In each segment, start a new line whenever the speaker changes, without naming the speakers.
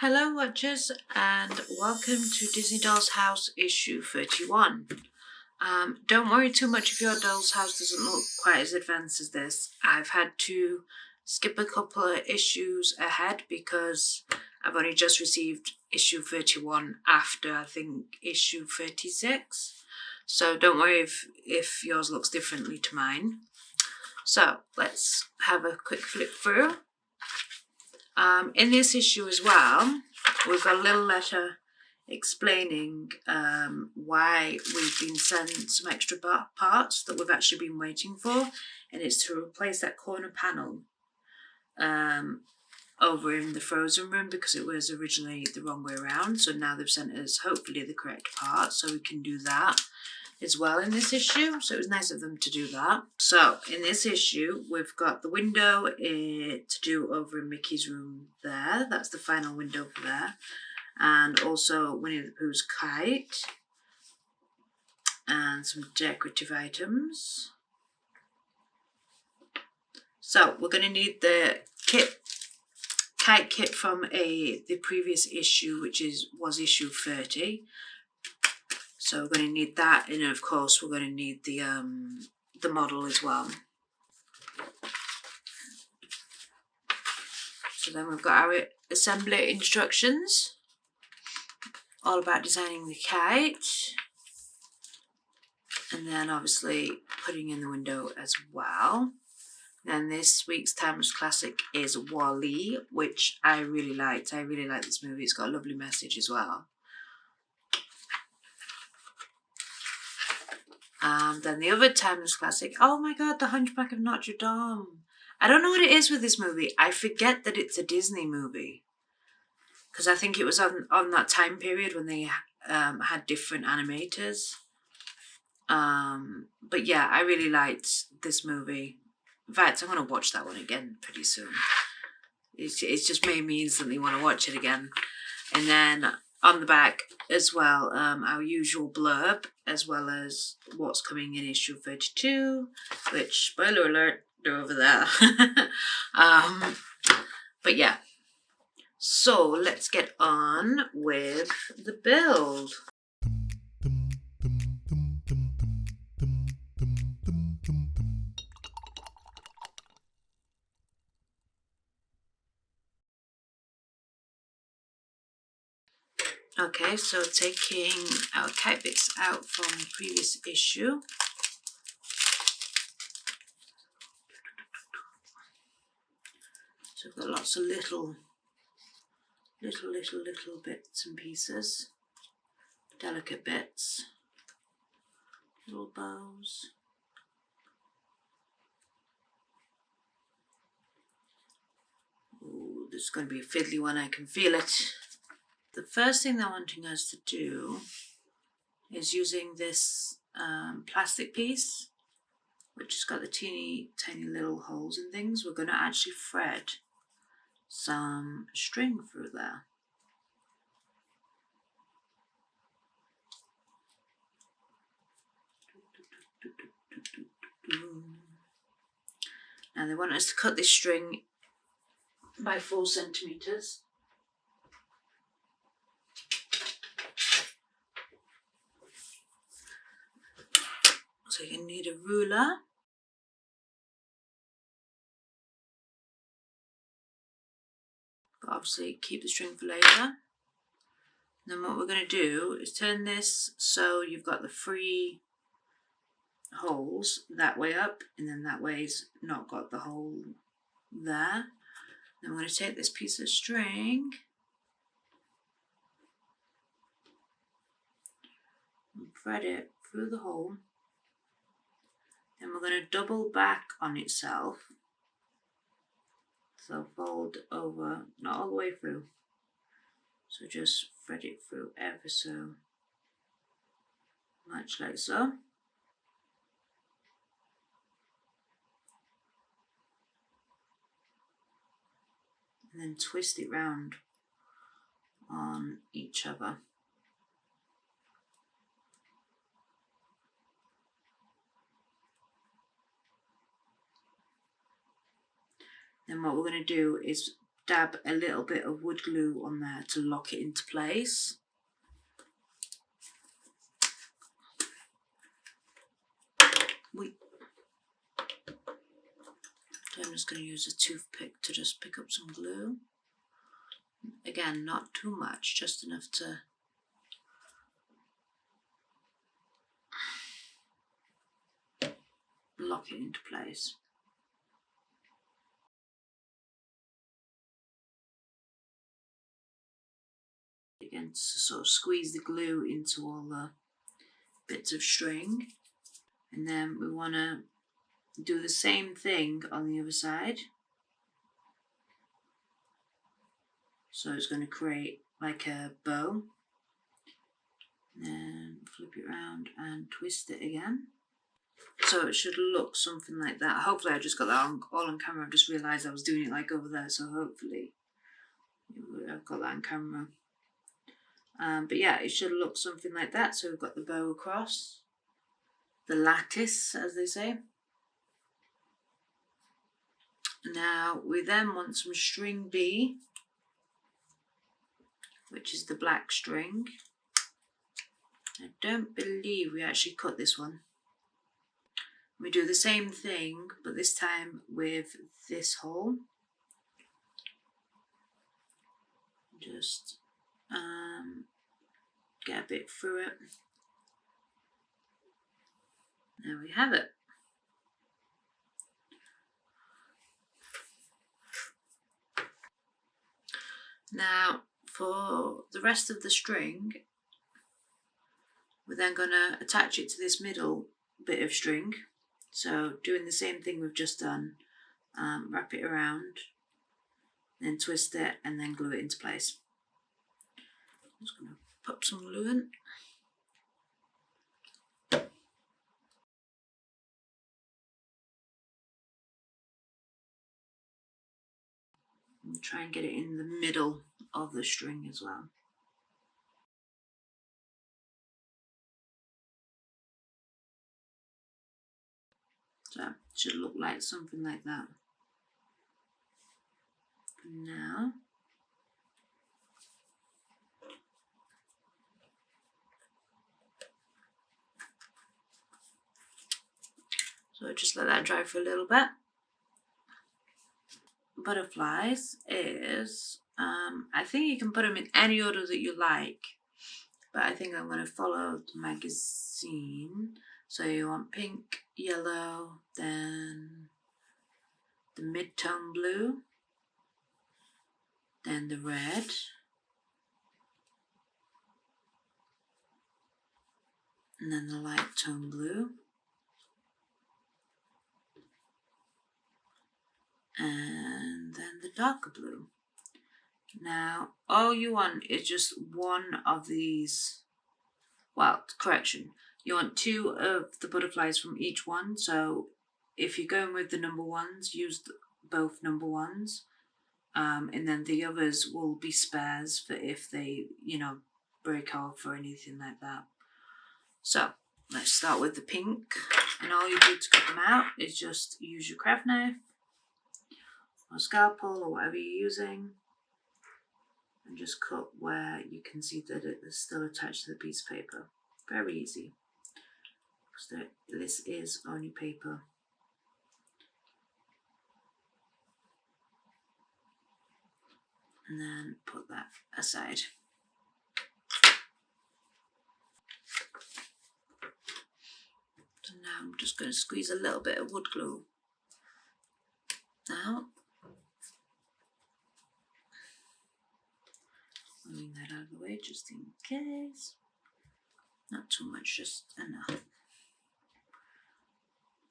Hello watchers and welcome to Disney Dollhouse issue 31. Don't worry too much if your doll's house doesn't look quite as advanced as this. I've had to skip a couple of issues ahead because I've only just received issue 31 after I think issue 36. So don't worry if yours looks differently to mine. So let's have a quick flip through. In this issue as well, we've got a little letter explaining why we've been sent some extra parts that we've actually been waiting for, and it's to replace that corner panel over in the frozen room because it was originally the wrong way around. So now they've sent us hopefully the correct part so we can do that as well in this issue. So it was nice of them to do that. So in this issue, we've got the window to do over in Mickey's room there. That's the final window for there. And also Winnie the Pooh's kite. And some decorative items. So we're going to need the kite kit from the previous issue, which was issue 30. So we're going to need that, and of course we're going to need the model as well. So then we've got our assembly instructions, all about designing the kite, and then obviously putting in the window as well. Then this week's Timeless Classic is Wall-E, which I really liked. I really like this movie. It's got a lovely message as well. Then the other Timeless Classic, oh my god, The Hunchback of Notre Dame. I don't know what it is with this movie. I forget that it's a Disney movie. Because I think it was on that time period when they had different animators. But yeah, I really liked this movie. In fact, I'm going to watch that one again pretty soon. It's just made me instantly want to watch it again. And then on the back as well, our usual blurb, as well as what's coming in issue 32, which, spoiler alert, they're over there. But yeah, so let's get on with the build. Okay, so taking our kite bits out from the previous issue. So we've got lots of little bits and pieces, delicate bits, little bows. Ooh, this is going to be a fiddly one, I can feel it. The first thing they're wanting us to do is using this plastic piece, which has got the teeny tiny little holes and things. We're going to actually thread some string through there. Now they want us to cut this string by 4 centimeters. So you need a ruler. But obviously keep the string for later. Then what we're going to do is turn this so you've got the 3 holes that way up, and then that way's not got the hole there. Then we're going to take this piece of string and thread it through the hole. Then we're going to double back on itself. So fold over, not all the way through. So just thread it through ever so much, like so. And then twist it round on each other. Then what we're going to do is dab a little bit of wood glue on there to lock it into place. So I'm just going to use a toothpick to just pick up some glue. Again, not too much, just enough to lock it into place. Again, to sort of squeeze the glue into all the bits of string. And then we want to do the same thing on the other side. So it's going to create like a bow. And then flip it around and twist it again. So it should look something like that. Hopefully I just got that all on camera. I just realised I was doing it like over there. So hopefully I've got that on camera. But yeah, it should look something like that. So we've got the bow across. The lattice, as they say. Now we then want some string B, which is the black string. I don't believe we actually cut this one. We do the same thing, but this time with this hole. Just get a bit through it. There we have it. Now for the rest of the string, we're then going to attach it to this middle bit of string. So doing the same thing we've just done, wrap it around, then twist it and then glue it into place. I'm just going to pop some glue in. And try and get it in the middle of the string as well. So it should look like something like that. Now so just let that dry for a little bit. Butterflies is, I think you can put them in any order that you like, but I think I'm going to follow the magazine. So you want pink, yellow, then the mid-tone blue, then the red, and then the light tone blue, and then the darker blue. Now, all you want is just one of these, well, correction, you want two of the butterflies from each one. So if you're going with the number ones, use both number ones. And then the others will be spares for if they, break off or anything like that. So let's start with the pink. And all you do to cut them out is just use your craft knife or scalpel or whatever you're using. And just cut where you can see that it is still attached to the piece of paper. Very easy. So this is only paper. And then put that aside. So now I'm just going to squeeze a little bit of wood glue out. Moving that out of the way just in case. Not too much, just enough.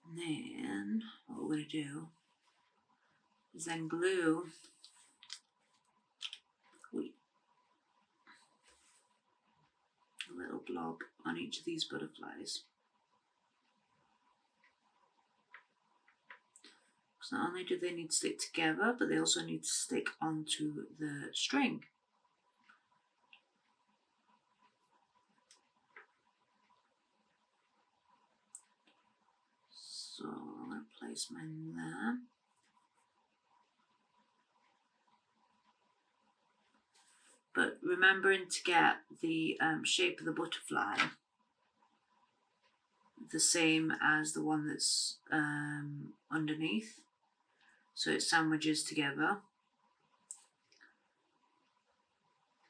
And then what we're going to do is then glue a little blob on each of these butterflies. Because not only do they need to stick together, but they also need to stick onto the string. So I'm going to place mine there. but remembering to get the shape of the butterfly the same as the one that's underneath, so it sandwiches together.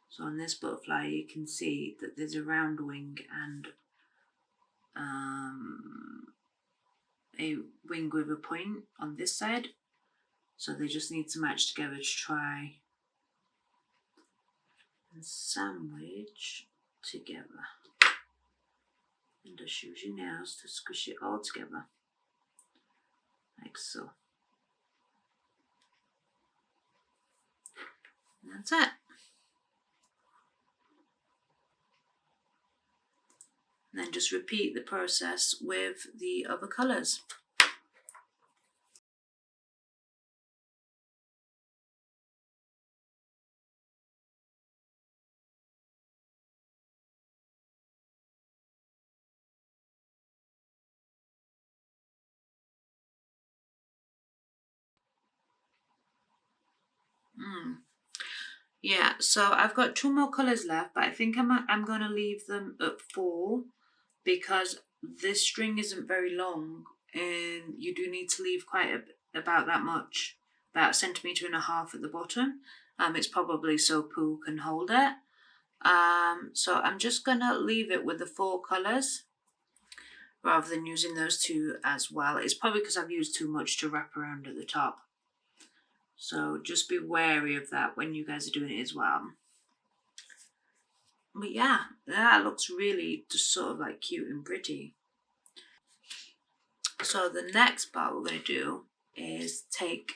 So on this butterfly you can see that there's a round wing and a wing with a point on this side, so they just need to match together to try and sandwich together. And just use your nails to squish it all together, like so. And that's it. And then just repeat the process with the other colours. Yeah, so I've got 2 more colours left, but I think I'm going to leave them at 4 because this string isn't very long and you do need to leave quite about that much, about 1.5 centimetres at the bottom. It's probably so Pooh can hold it. So I'm just going to leave it with the 4 colours rather than using those 2 as well. It's probably because I've used too much to wrap around at the top. So just be wary of that when you guys are doing it as well. But yeah, that looks really just sort of like cute and pretty. So the next part we're going to do is take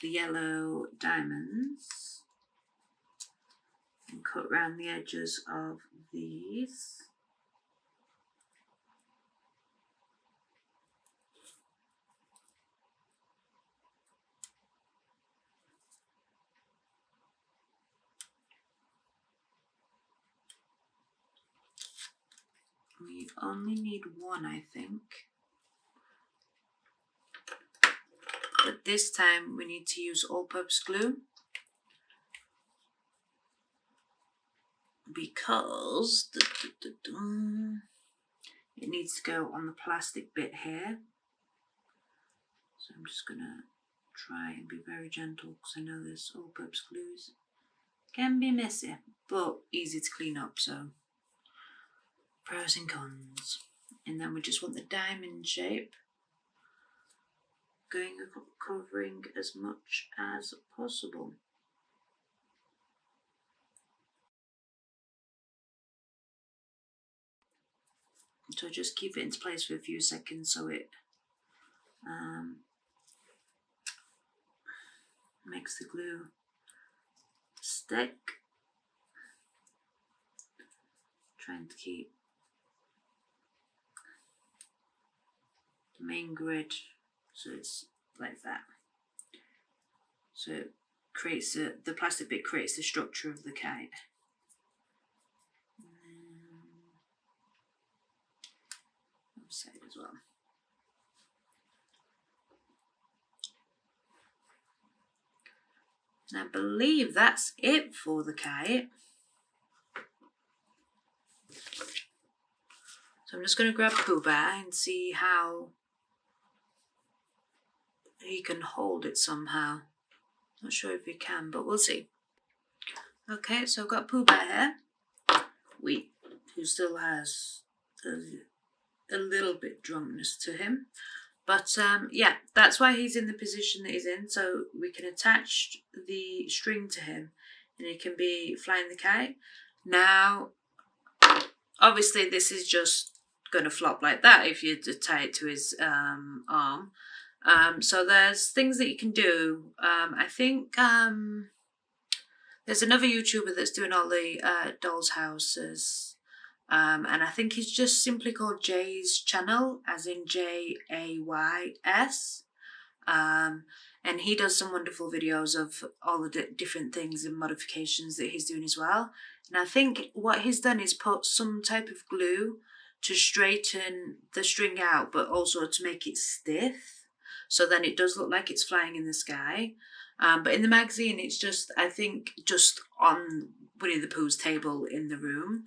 the yellow diamonds and cut around the edges of these. We only need 1, I think. But this time we need to use all-purpose glue because it needs to go on the plastic bit here. So I'm just going to try and be very gentle because I know this all-purpose glues can be messy, but easy to clean up, so pros and cons. And then we just want the diamond shape covering as much as possible. So just keep it into place for a few seconds so it makes the glue stick. Trying to keep the main grid so it's like that. So it creates the plastic bit creates the structure of the kite. Other side as well. And I believe that's it for the kite. So I'm just going to grab Pooh Bear and see how he can hold it somehow. Not sure if he can, but we'll see. Okay, so I've got Pooh Bear here, who still has a little bit drunkenness to him. But yeah, that's why he's in the position that he's in. So we can attach the string to him and he can be flying the kite. Now, obviously this is just going to flop like that if you tie it to his arm. So there's things that you can do. I think there's another YouTuber that's doing all the dolls' houses. And I think he's just simply called Jay's channel, as in JAYS. And he does some wonderful videos of all the different things and modifications that he's doing as well. And I think what he's done is put some type of glue to straighten the string out, but also to make it stiff. So then it does look like it's flying in the sky. But in the magazine, it's just, I think, just on Winnie the Pooh's table in the room.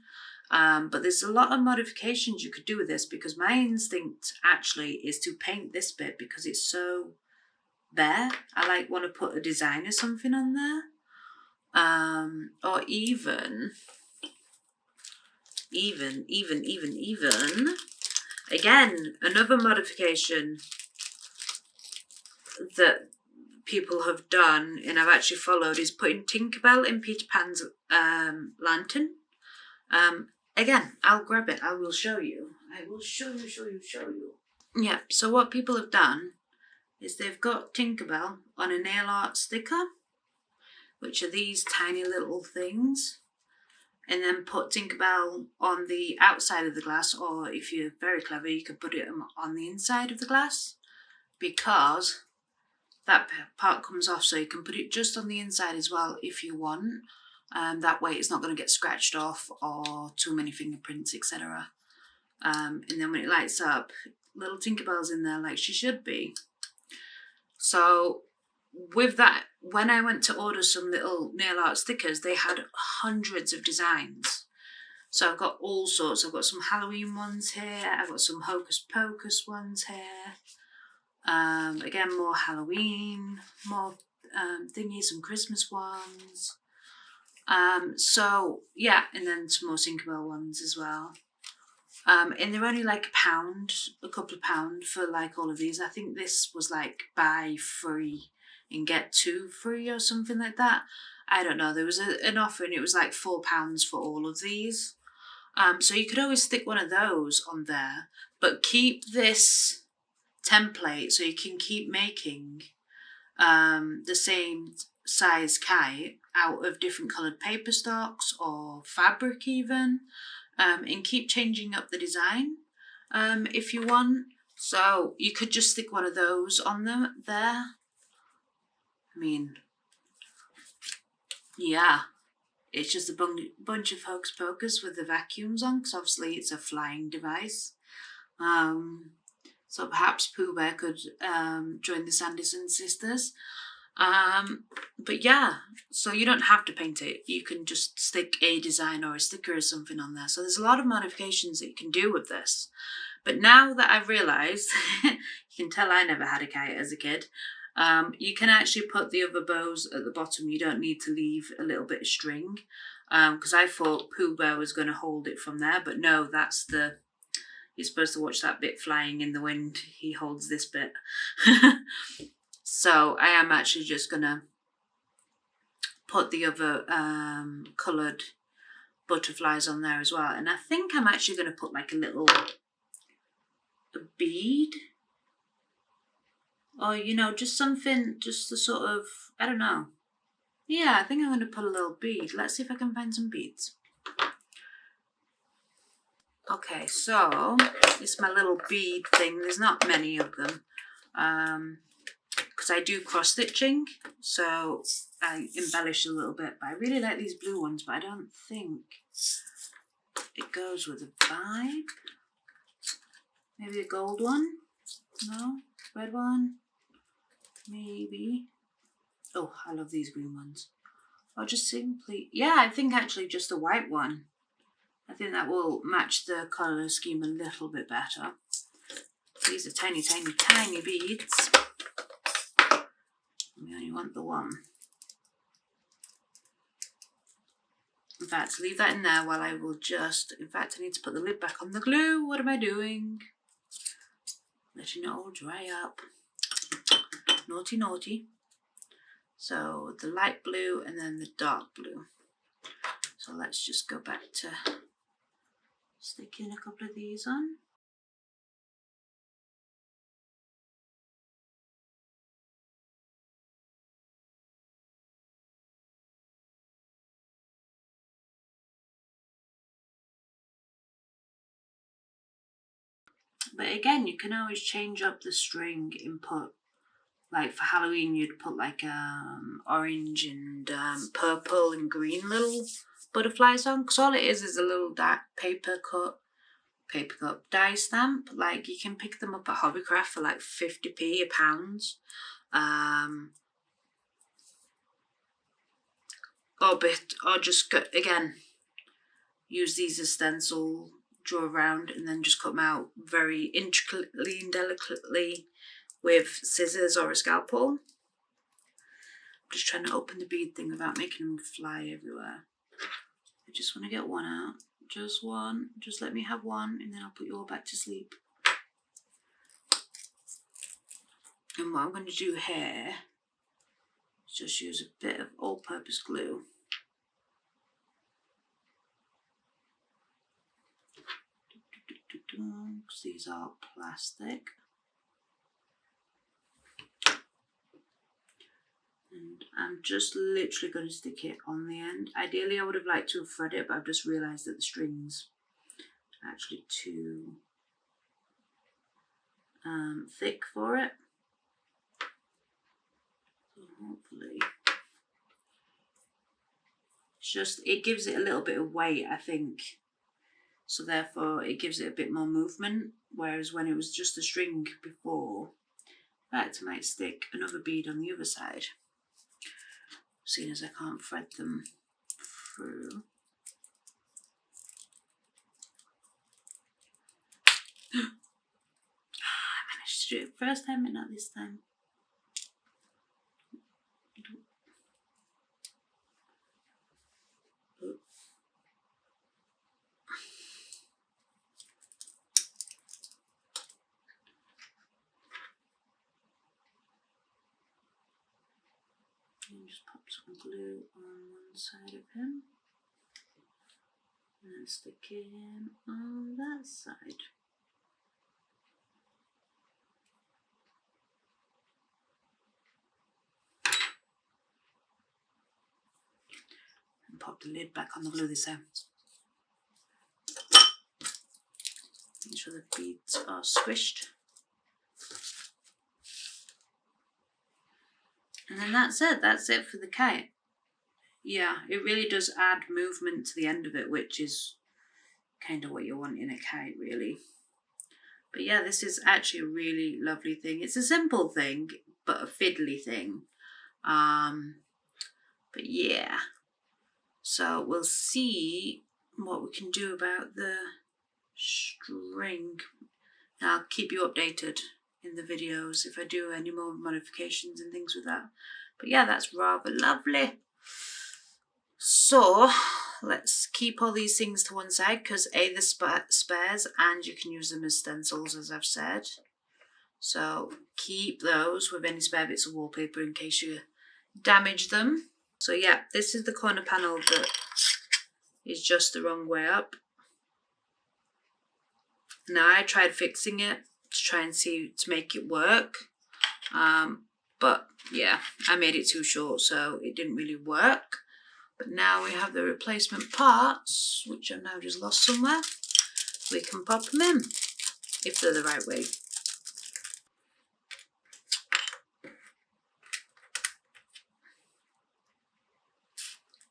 But there's a lot of modifications you could do with this, because my instinct actually is to paint this bit because it's so bare. I want to put a design or something on there. Or even, again, another modification that people have done and I've actually followed is putting Tinkerbell in Peter Pan's lantern. Again, I'll grab it. I will show you. I will show you. Yeah, so what people have done is they've got Tinkerbell on a nail art sticker, which are these tiny little things, and then put Tinkerbell on the outside of the glass, or if you're very clever, you could put it on the inside of the glass, because that part comes off, so you can put it just on the inside as well if you want. That way it's not going to get scratched off or too many fingerprints, etc. And then when it lights up, little Tinkerbell's in there like she should be. So with that, when I went to order some little nail art stickers, they had hundreds of designs. So I've got all sorts. I've got some Halloween ones here. I've got some Hocus Pocus ones here. Again, more Halloween, more thingies, some Christmas ones. So yeah, and then some more Tinkerbell ones as well. And they're only like a couple of pounds for like all of these. I think this was like buy 3 and get 2 free or something like that. I don't know. There was an offer and it was like £4 for all of these. So you could always stick one of those on there, but keep this template so you can keep making the same size kite out of different coloured paper stocks or fabric even, and keep changing up the design if you want. So you could just stick one of those on them there. I mean, yeah, it's just a bunch of Hocus Pocus with the vacuums on, because obviously it's a flying device. So perhaps Pooh Bear could join the Sanderson sisters. But yeah, so you don't have to paint it. You can just stick a design or a sticker or something on there. So there's a lot of modifications that you can do with this. But now that I've realised, you can tell I never had a kite as a kid, you can actually put the other bows at the bottom. You don't need to leave a little bit of string, because I thought Pooh Bear was going to hold it from there, but no, that's you're supposed to watch that bit flying in the wind. He holds this bit. So I am actually just going to put the other coloured butterflies on there as well. And I think I'm actually going to put like a bead. Or, just something, just the sort of, I don't know. Yeah, I think I'm going to put a little bead. Let's see if I can find some beads. Okay, so it's my little bead thing. There's not many of them. Because I do cross stitching, so I embellish a little bit. But I really like these blue ones, but I don't think it goes with the vibe. Maybe a gold one? No? Red one? Maybe. Oh, I love these green ones. Or just simply, yeah, I think actually just a white one. I think that will match the colour scheme a little bit better. These are tiny, tiny, tiny beads. We only want the one. In fact, leave that in there while I will just, in fact, I need to put the lid back on the glue. What am I doing? Letting it all dry up. Naughty, naughty. So the light blue and then the dark blue. So let's just go back to sticking a couple of these on. But again, you can always change up the string input. Like for Halloween, you'd put like orange and purple and green little butterflies on. Because all it is a little paper cut die stamp. Like you can pick them up at Hobbycraft for like 50p, a pound. or just go, again, use these as stencil, draw around, and then just cut them out very intricately and delicately with scissors or a scalpel. I'm just trying to open the bead thing without making them fly everywhere. I just want to get one out. Just one. Just let me have one, and then I'll put you all back to sleep. And what I'm going to do here is just use a bit of all-purpose glue. Because these are plastic. And I'm just literally going to stick it on the end. Ideally I would have liked to have threaded it, but I've just realised that the string's actually too thick for it. So hopefully, it's just, it gives it a little bit of weight, I think. So therefore it gives it a bit more movement, whereas when it was just the string before, that might stick another bead on the other side, seeing as I can't thread them through. I managed to do it first time, but not this time. And just pop some glue on one side of him, and then stick him on that side. And pop the lid back on the glue this time. Make sure the beads are squished. And then that's it for the kite. Yeah, it really does add movement to the end of it, which is kind of what you want in a kite, really. But yeah, this is actually a really lovely thing. It's a simple thing, but a fiddly thing. But yeah, so we'll see what we can do about the string. And I'll keep you updated in the videos if I do any more modifications and things with that. But yeah, that's rather lovely. So let's keep all these things to one side, because A, the spares, and you can use them as stencils, as I've said. So keep those with any spare bits of wallpaper in case you damage them. So yeah, this is the corner panel that is just the wrong way up. Now I tried fixing it to try and see to make it work, but yeah, I made it too short, so it didn't really work. But now we have the replacement parts, which I've now just lost somewhere. We can pop them in if they're the right way.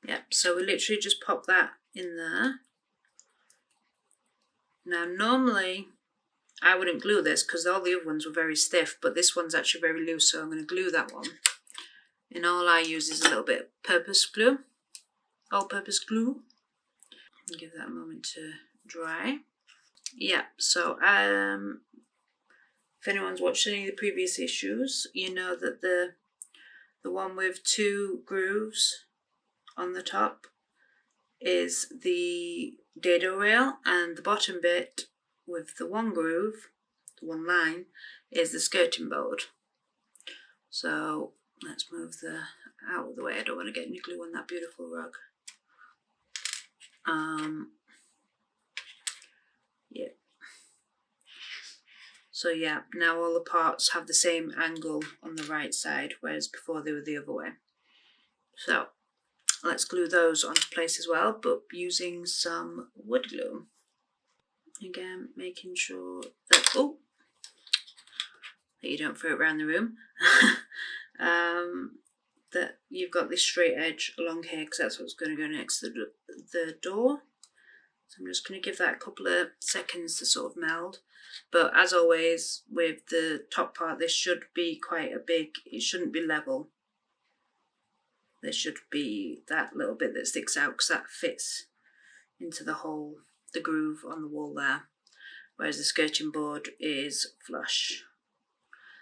Yep, so we literally just pop that in there. Now normally I wouldn't glue this because all the other ones were very stiff, but this one's actually very loose, so I'm going to glue that one. And all I use is a little bit of purpose glue, all-purpose glue. And give that a moment to dry. Yeah, so if anyone's watched any of the previous issues, you know that the one with 2 grooves on the top is the dado rail, and the bottom bit with the 1 groove, the 1 line, is the skirting board. So let's move the out of the way. I don't want to get any glue on that beautiful rug. Yeah. So yeah, now all the parts have the same angle on the right side, whereas before they were the other way. So let's glue those onto place as well, but using some wood glue. Again, making sure that, that you don't throw it around the room. That you've got this straight edge along here, because that's what's going to go next to the door. So I'm just going to give that a couple of seconds to sort of meld. But as always, with the top part, this should be quite a big, it shouldn't be level. there should be that little bit that sticks out because that fits into the hole, the groove on the wall there, whereas the skirting board is flush.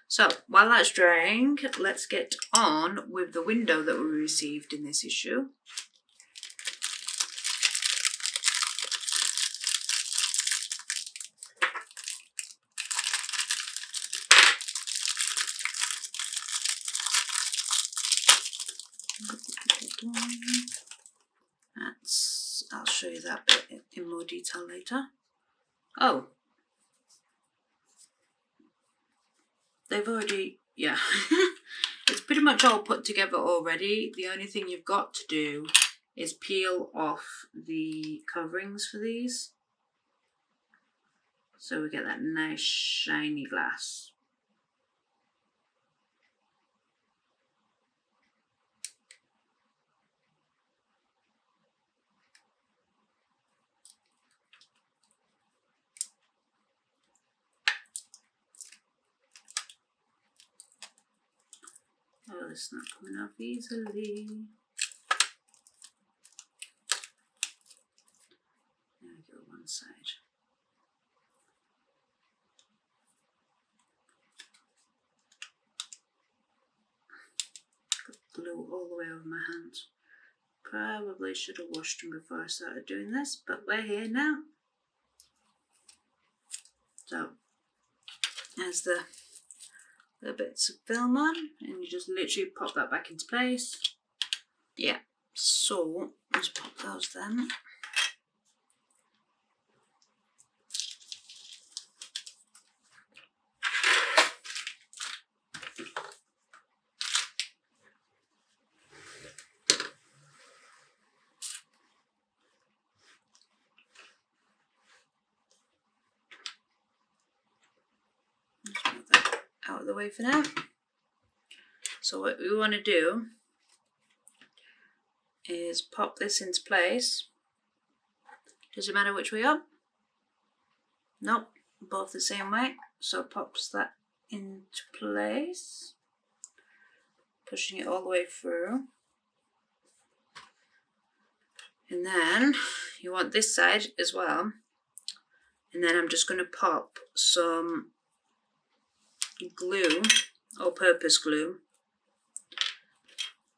So while that's drying, let's get on with the window that we received in this issue. I'll show you that bit in more detail later. Oh, they've already, yeah. It's pretty much all put together already. The only thing you've got to do is peel off the coverings for these, so we get that nice shiny glass. Oh, it's not coming off easily. There we go, one side. Got glue all the way over my hands. Probably should have washed them before I started doing this, but we're here now. So, there's the little bits of film on, and you just literally pop that back into place. Yeah, so let's pop those then. Out of the way for now. So what we want to do is pop this into place. Does it matter which way up? Nope, both the same way. So it pops that into place, pushing it all the way through. And then you want this side as well. And then I'm just going to pop some glue, all-purpose glue,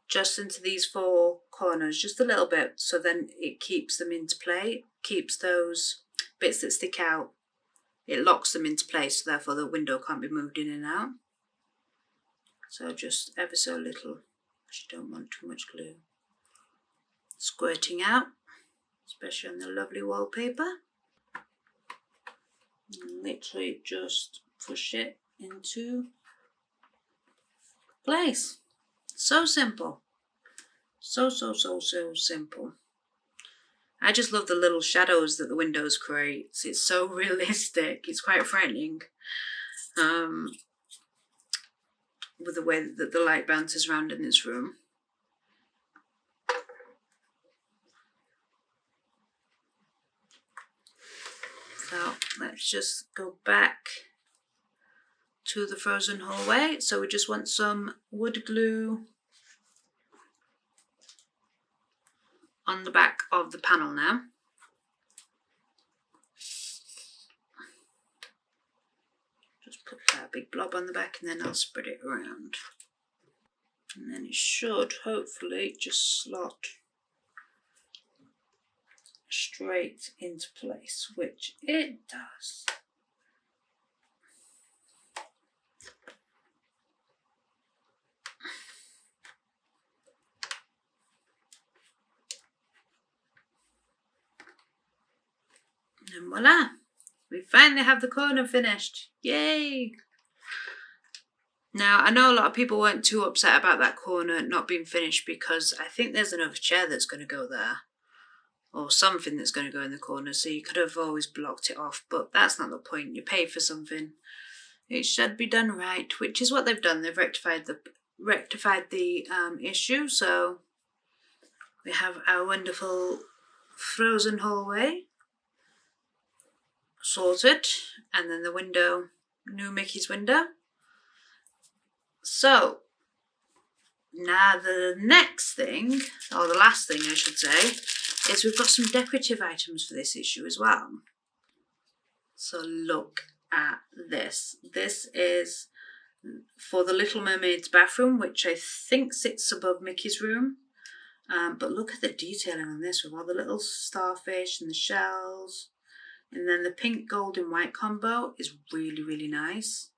just into these four corners, just a little bit, so then it keeps them into play, keeps those bits that stick out, it locks them into place, so therefore the window can't be moved in and out. So just ever so little, because you don't want too much glue squirting out, especially on the lovely wallpaper. And literally just push it into place. So simple. So simple. I just love the little shadows that the windows create. It's so realistic. It's quite frightening. With the way that the light bounces around in this room. So let's just go back to the frozen hallway. So we just want some wood glue on the back of the panel now. Just put that big blob on the back and then I'll spread it around. And then it should hopefully just slot straight into place, which it does. And voila, we finally have the corner finished. Yay! Now, I know a lot of people weren't too upset about that corner not being finished because I think there's another chair that's going to go there. Or something that's going to go in the corner, so you could have always blocked it off, but that's not the point. You pay for something. It should be done right, which is what they've done. They've rectified the issue, so we have our wonderful frozen hallway sorted, and then the window, new Mickey's window. So Now the next thing, or the last thing I should say, is we've got some decorative items for this issue as well. So look at this. This is for the Little Mermaid's bathroom, which I think sits above Mickey's room. But look at the detailing on this with all the little starfish and the shells. And then the pink, gold and white combo is really, really nice.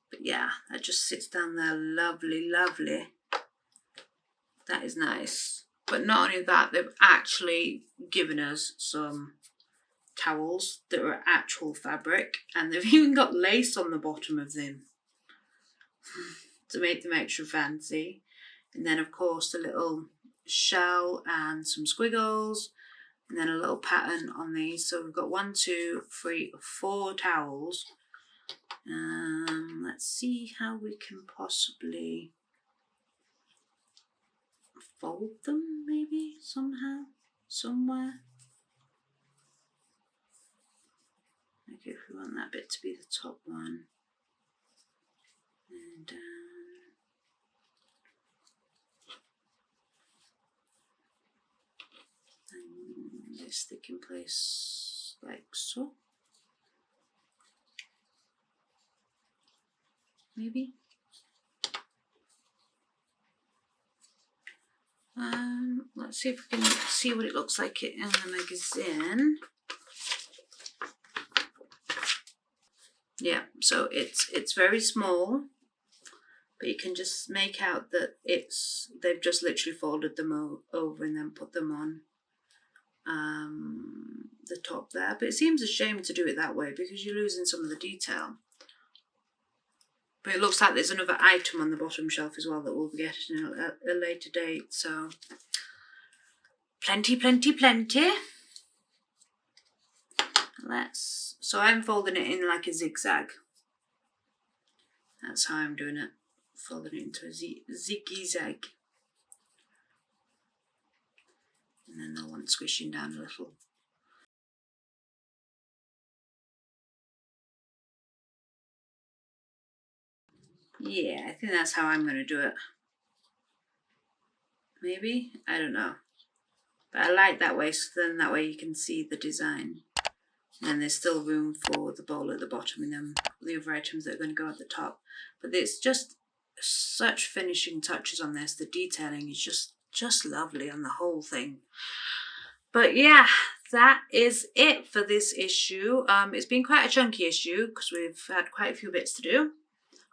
But yeah, that just sits down there lovely, lovely. That is nice. But not only that, they've actually given us some towels that are actual fabric, and they've even got lace on the bottom of them to make them extra fancy. And then of course the little shell and some squiggles, and then a little pattern on these. So we've got 1, 2, 3, 4 towels. Let's see how we can possibly fold them, maybe somehow, somewhere. Like if we want that bit to be the top one, and they stick in place like so. Maybe. Let's see if we can see what it looks like in the magazine. Yeah, so it's very small, but you can just make out that they've just literally folded them over and then put them on the top there. But it seems a shame to do it that way because you're losing some of the detail. But it looks like there's another item on the bottom shelf as well that we'll be getting at a later date. So plenty, plenty, plenty. So I'm folding it in like a zigzag. That's how I'm doing it. Folding it into a ziggy-zag. And then the one squishing down a little. Yeah, I think that's how I'm going to do it. Maybe? I don't know. But I like that way, so then that way you can see the design. And there's still room for the bowl at the bottom and then the other items that are going to go at the top. But it's just such finishing touches on this. The detailing is just lovely on the whole thing. But yeah, that is it for this issue. It's been quite a chunky issue because we've had quite a few bits to do,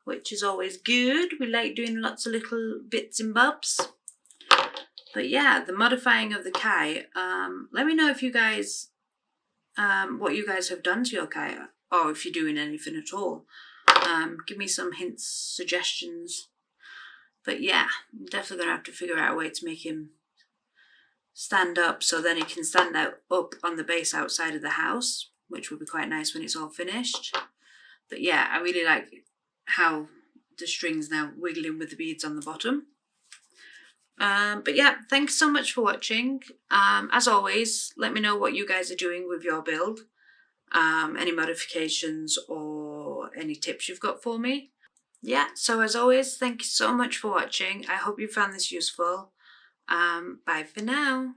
which is always good. We like doing lots of little bits and bobs. But yeah, the modifying of the kite. Let me know if you guys, what you guys have done to your kite, or if you're doing anything at all. Give me some hints, suggestions. But yeah, I'm definitely going to have to figure out a way to make him stand up so then he can stand up on the base outside of the house, which will be quite nice when it's all finished. But yeah, I really like how the string's now wiggling with the beads on the bottom. But yeah, thanks so much for watching. As always, let me know what you guys are doing with your build. Any modifications or any tips you've got for me. Yeah, so as always, thank you so much for watching. I hope you found this useful. Bye for now.